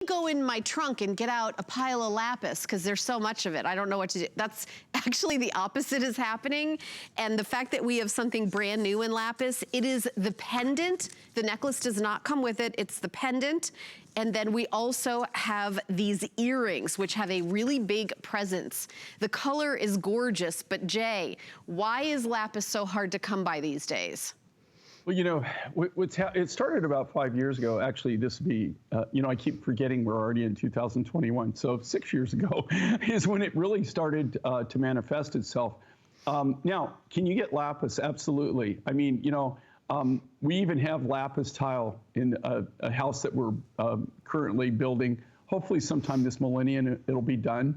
go in my trunk and get out a pile of lapis because there's so much of it. I don't know what to do. That's actually the opposite is happening. And the fact that we have something brand new in lapis, it is the pendant. The necklace does not come with it. It's the pendant. And then we also have these earrings, which have a really big presence. The color is gorgeous, but Jay, why is lapis so hard to come by these days? Well, you know, it started about 5 years ago. Actually, this would be, you know, I keep forgetting we're already in 2021. So 6 years ago is when it really started to manifest itself. Now, can you get lapis? Absolutely. I mean, you know, we even have lapis tile in a house that we're currently building. Hopefully sometime this millennium it'll be done.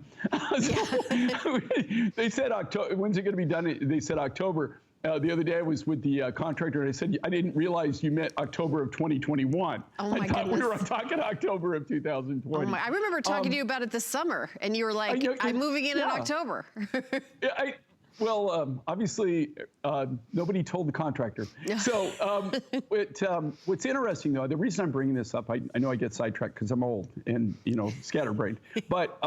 They said October. When's it going to be done? They said October. The other day I was with the contractor and I said, I didn't realize you meant October of 2021. Oh my I thought goodness. we were talking October of 2020. Oh my, I remember talking to you about it this summer and you were like, I'm moving in October. Well, obviously, nobody told the contractor. So what's interesting, though, the reason I'm bringing this up, I know I get sidetracked because I'm old and, you know, scatterbrained. But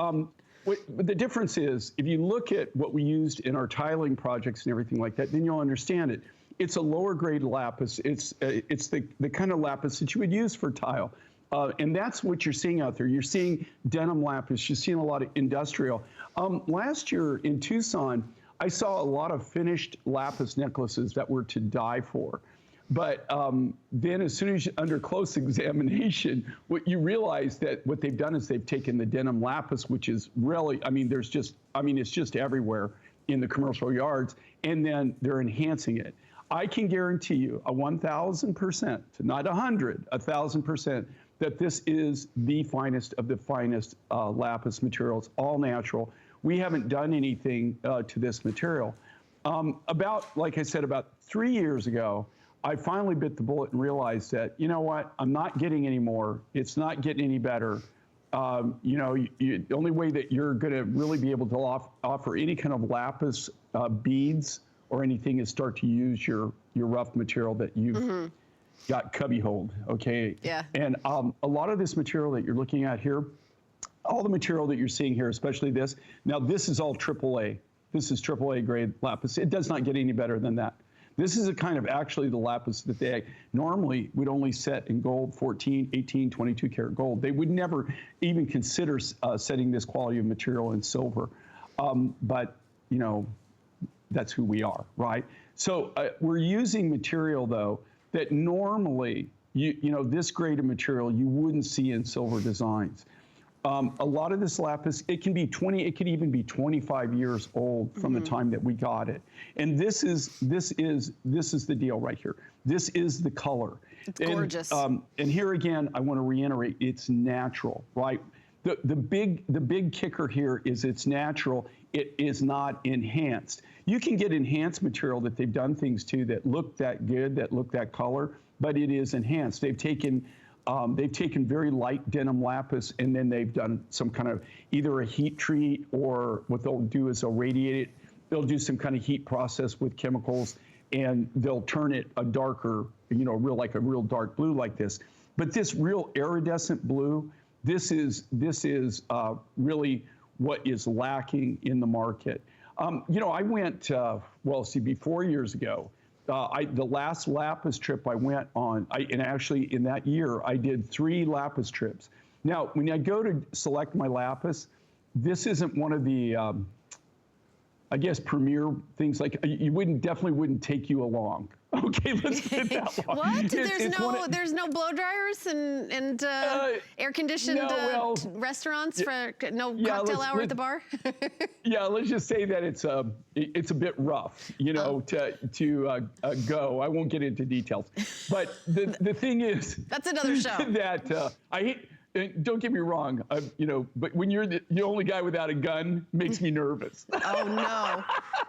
the difference is, if you look at what we used in our tiling projects and everything like that, then you'll understand it. It's a lower grade lapis. It's the kind of lapis that you would use for tile. And that's what you're seeing out there. You're seeing denim lapis. You're seeing a lot of industrial. Last year in Tucson, I saw a lot of finished lapis necklaces that were to die for. But then as soon as under close examination, what you realize that what they've done is they've taken the denim lapis, which is really, I mean, it's just everywhere in the commercial yards, and then they're enhancing it. I can guarantee you 1,000%, not 100, 1,000%, that this is the finest of the finest lapis materials, all natural. We haven't done anything to this material. Like I said, about 3 years ago, I finally bit the bullet and realized that, you know what, I'm not getting any more. It's not getting any better. You know, the only way that you're going to really be able to offer any kind of lapis beads or anything is start to use your rough material that you've got cubby hold, okay? Yeah. And a lot of this material that you're looking at here, all the material that you're seeing here, especially this, now this is all AAA. This is AAA grade lapis. It does not get any better than that. This is a kind of actually the lapis that they normally would only set in gold, 14, 18, 22 karat gold. They would never even consider setting this quality of material in silver. But, you know, that's who we are, right? So we're using material, though, that normally, you know, this grade of material you wouldn't see in silver designs. A lot of this lapis, it can be 20, it could even be 25 years old from the time that we got it. And this is the deal right here. This is the color. It's gorgeous. And here again, I want to reiterate, it's natural, right? The big kicker here is it's natural. It is not enhanced. You can get enhanced material that they've done things to that look that good, that look that color, but it is enhanced. They've taken very light denim lapis, and then they've done some kind of either a heat treat, or what they'll do is they'll radiate it. They'll do some kind of heat process with chemicals, and they'll turn it a darker, you know, like a real dark blue like this. But this real iridescent blue, this is really what is lacking in the market. You know, I went, well, see, 4 years ago, the last lapis trip I went on, and actually in that year, I did 3 lapis trips. Now, when I go to select my lapis, this isn't one of the, I guess, premier things. Like, definitely wouldn't take you along. Okay, let's put it that way. What? There's no blow dryers and air-conditioned restaurants for no cocktail hour at the bar? Yeah, let's just say that it's a bit rough, you know, to go. I won't get into details. But the thing is... That's another show. That I hate... Don't get me wrong, you know, but when you're the only guy without a gun, makes me nervous. Oh, no.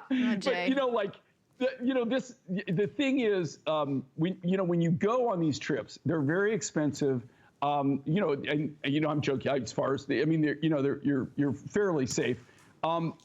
Oh, Jay. But, you know, like... The thing is, when you go on these trips, they're very expensive. You know, and you know, I'm joking as far as you're fairly safe. But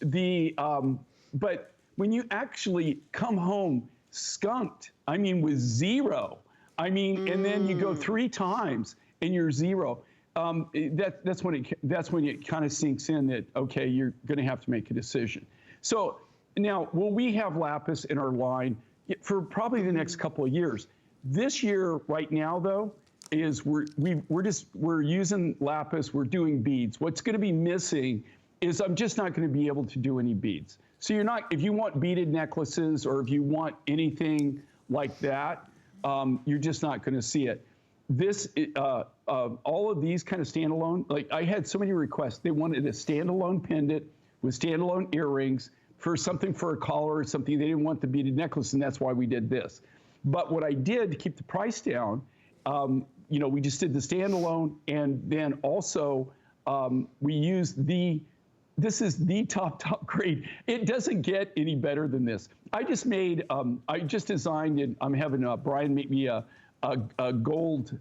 when you actually come home skunked, I mean, with zero, I mean, and then you go 3 times and you're zero. that's when it kind of sinks in that, okay, you're going to have to make a decision. So now, will we have lapis in our line for probably the next couple of years? This year, right now, though, is we're using lapis. We're doing beads. What's going to be missing is I'm just not going to be able to do any beads. So you're not, if you want beaded necklaces or if you want anything like that, you're just not going to see it. This, all of these kind of standalone, like I had so many requests. They wanted a standalone pendant with standalone earrings for something for a collar or something. They didn't want the beaded necklace, and that's why we did this. But what I did to keep the price down, you know, we just did the standalone, and then also we used this is the top grade. It doesn't get any better than this. I just made, I just designed, and I'm having Brian make me a gold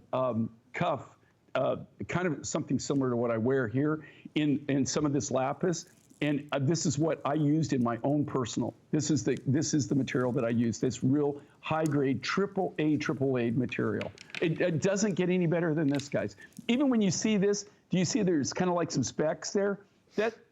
cuff, kind of something similar to what I wear here in some of this lapis. And this is what I used in my own personal. This is the material that I use. This real high grade AAA material. It doesn't get any better than this, guys. Even when you see this, do you see there's kind of like some specks there?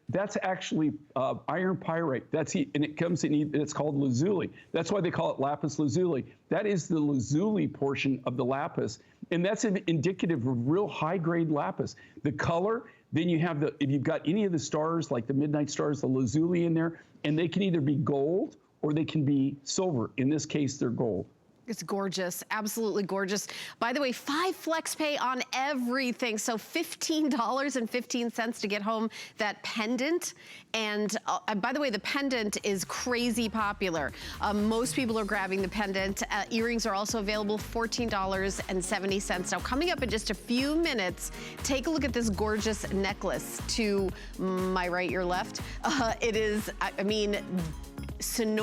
That's actually iron pyrite. And it comes in, it's called lazuli. That's why they call it lapis lazuli. That is the lazuli portion of the lapis. And that's indicative of real high grade lapis. The color, then you have if you've got any of the stars, like the midnight stars, the lazuli in there, and they can either be gold or they can be silver. In this case, they're gold. It's gorgeous, absolutely gorgeous. By the way, 5 flex pay on everything. So $15.15 to get home that pendant. And by the way, the pendant is crazy popular. Most people are grabbing the pendant. Earrings are also available, $14.70. Now coming up in just a few minutes, take a look at this gorgeous necklace to my right, your left. It is, I mean,